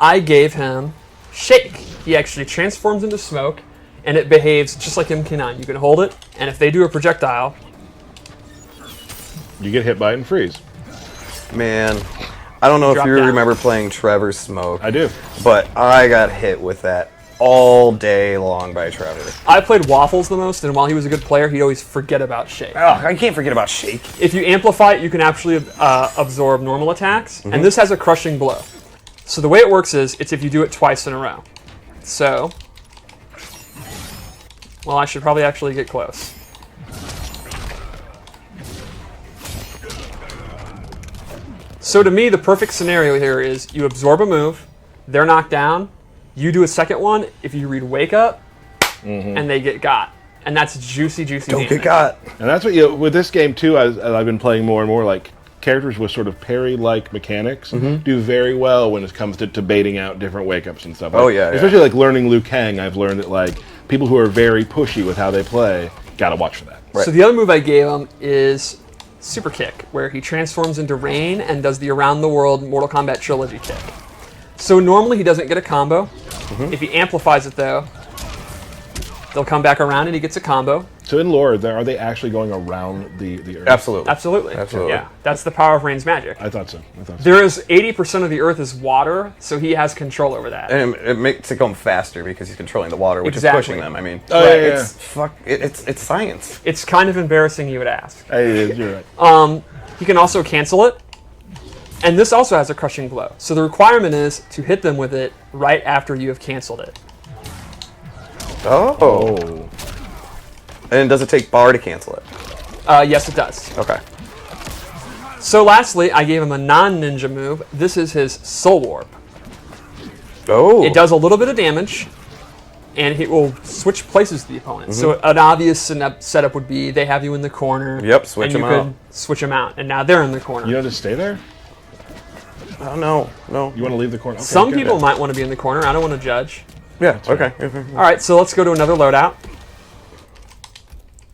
I gave him Shake. He actually transforms into smoke, and it behaves just like MK9. You can hold it, and if they do a projectile... You get hit by it and freeze. Man, I don't know if you down. remember playing Trevor's Smoke. I do. But I got hit with that all day long by Trevor. I played Waffles the most, and while he was a good player, he'd always forget about Shake. Oh, I can't forget about Shake. If you amplify it, you can actually absorb normal attacks, and this has a crushing blow. So the way it works is, it's if you do it twice in a row. So, well, I should probably actually get close. So to me, the perfect scenario here is you absorb a move, they're knocked down, you do a second one, if you read Wake Up, and they get got. And that's juicy, juicy Don't damage. get got. And that's what with this game too. As I've been playing more and more, like characters with sort of parry-like mechanics do very well when it comes to baiting out different wake-ups and stuff. Like, Oh, yeah, especially like learning Liu Kang. I've learned that like people who are very pushy with how they play gotta watch for that. Right. So the other move I gave him is Super Kick, where he transforms into Rain and does the Around the World Mortal Kombat Trilogy kick. So normally he doesn't get a combo. If he amplifies it though, they'll come back around and he gets a combo. So in lore, are they actually going around the Earth? Absolutely. Absolutely. Yeah, that's the power of Rain's magic. I thought so. There is 80% of the Earth is water, so he has control over that. And it makes it go faster because he's controlling the water, which is pushing them. I mean, it's science. It's kind of embarrassing you would ask. You're right. He can also cancel it, and this also has a crushing blow. So the requirement is to hit them with it right after you have canceled it. Oh. And does it take bar to cancel it? Yes, it does. Okay. So lastly, I gave him a non-ninja move. This is his Soul Warp. Oh. It does a little bit of damage, and it will switch places with the opponent. So an obvious setup would be they have you in the corner. Yep, switch and them you out. could switch them out, and now they're in the corner. You don't just stay there? I don't know. No. You want to leave the corner? Okay, Some good. people might want to be in the corner. I don't want to judge. Yeah, okay. All right, so let's go to another loadout.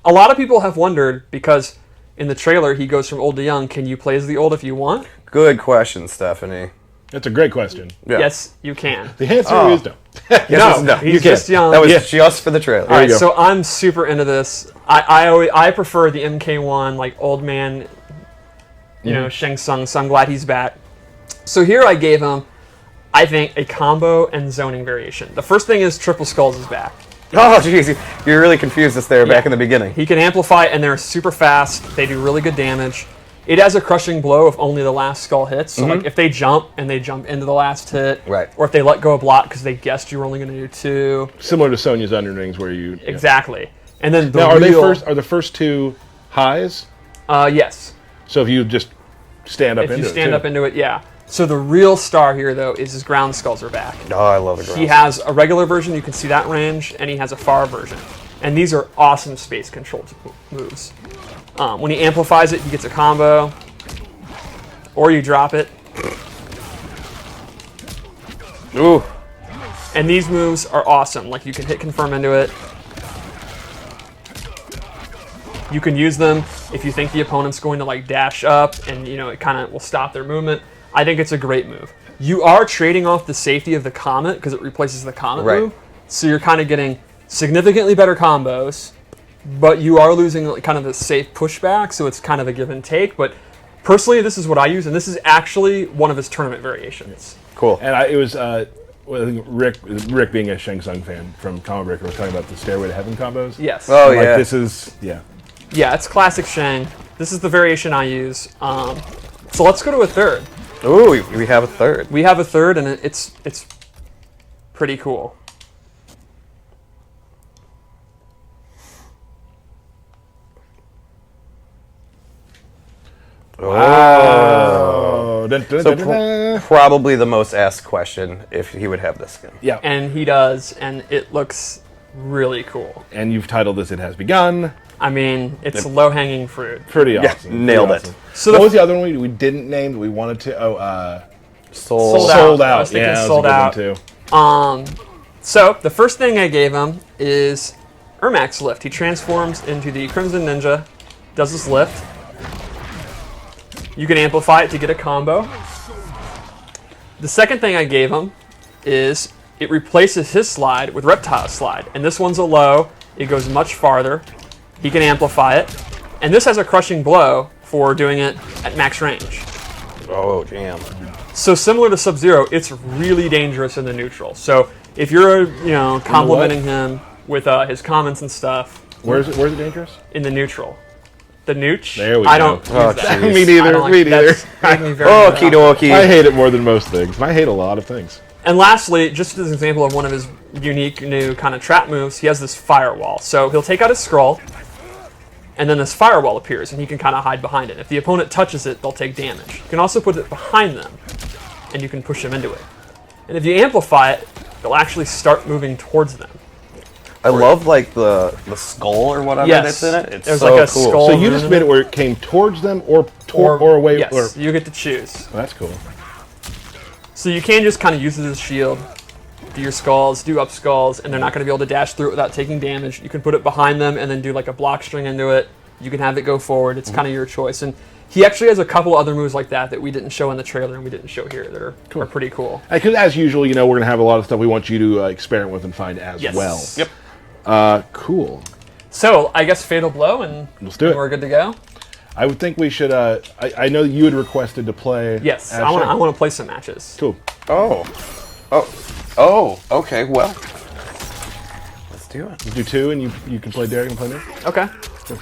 A lot of people have wondered, because in the trailer he goes from old to young, can you play as the old if you want? Good question, Stephanie. That's a great question. Yeah. Yes, you can. The answer is no. No, He's just young. That was just for the trailer. All right, so I'm super into this. I prefer the MK1, like old man, you know, Shang Tsung, so I'm glad he's back. So here I gave him, I think, a combo and zoning variation. The first thing is Triple Skulls is back. Oh, jeez. You really confused us there back in the beginning. He can amplify, and they're super fast. They do really good damage. It has a crushing blow if only the last skull hits. So like if they jump and they jump into the last hit, Right. or if they let go a block because they guessed you were only going to do 2. Similar to Sonya's Underlings, where you Exactly. And then the Now, are the first two highs? Yes. So if you just stand up If into you it, stand too. up into it, yeah. So the real star here, though, is his ground skulls are back. Oh, I love the ground. He has a regular version, you can see that range, and he has a far version. And these are awesome space control moves. When he amplifies it, he gets a combo, or you drop it. Ooh. And these moves are awesome. Like, you can hit confirm into it. You can use them if you think the opponent's going to like dash up and you know it kind of will stop their movement. I think it's a great move. You are trading off the safety of the Comet because it replaces the Comet move. So you're kind of getting significantly better combos, but you are losing like, kind of the safe pushback, so it's kind of a give and take. But personally, this is what I use, and this is actually one of his tournament variations. Cool. And it was I think Rick being a Shang Tsung fan from Comic Breaker was talking about the Stairway to Heaven combos. Yes. Oh, Like, yeah. this is, Yeah, it's classic Shang. This is the variation I use. So let's go to a third. Ooh, we have a third. We have a third, and it's pretty cool. Wow. So probably the most asked question if he would have this skin. Yeah. And he does, and it looks really cool. And you've titled this It Has Begun. I mean, it's low-hanging fruit. Pretty awesome. nailed Pretty it. awesome. So What was the other one we didn't name that we wanted to? Sold Sold I Out. was thinking Yeah, that was Sold a good Out. one too. So the first thing I gave him is Ermac's lift. He transforms into the Crimson Ninja, does his lift. You can amplify it to get a combo. The second thing I gave him is it replaces his slide with Reptile slide. And this one's a low. It goes much farther. He can amplify it. And this has a crushing blow for doing it at max range. Oh, damn. So similar to Sub-Zero, it's really dangerous in the neutral. So if you're, complimenting him with his comments and stuff. Where's it dangerous? In the neutral. The nooch? There we I go. don't use that. Me neither. Me neither. Okie dokie. I hate it more than most things. I hate a lot of things. And lastly, just as an example of one of his unique new kind of trap moves, he has this firewall. So he'll take out his scroll, and then this firewall appears, and he can kind of hide behind it. If the opponent touches it, they'll take damage. You can also put it behind them, and you can push them into it. And if you amplify it, they'll actually start moving towards them. I love like the skull or whatever that's in it. It's There's so like a cool. skull. So you just made it where it came towards them or away? Yes, you get to choose. Oh, that's cool. So you can just kind of use it as a shield, do your skulls, do up skulls, and they're not going to be able to dash through it without taking damage. You can put it behind them and then do like a block string into it. You can have it go forward. It's kind of your choice. And he actually has a couple other moves like that we didn't show in the trailer and we didn't show here that are pretty cool. Because as usual, we're going to have a lot of stuff we want you to experiment with and find as well. Yep. Cool. So I guess Fatal Blow, and let's do it. We're good to go. I would think we should. I know you had requested to play. Yes, I want to play some matches. Cool. Oh. Okay. Well, let's do it. Let's do two, and you can play Derek and play me. Okay. Sure.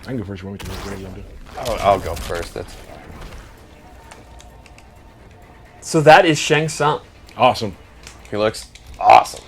I can go first. You want me to? What do you want to do? I'll go first. So that is Shang Tsung. Awesome. He looks awesome.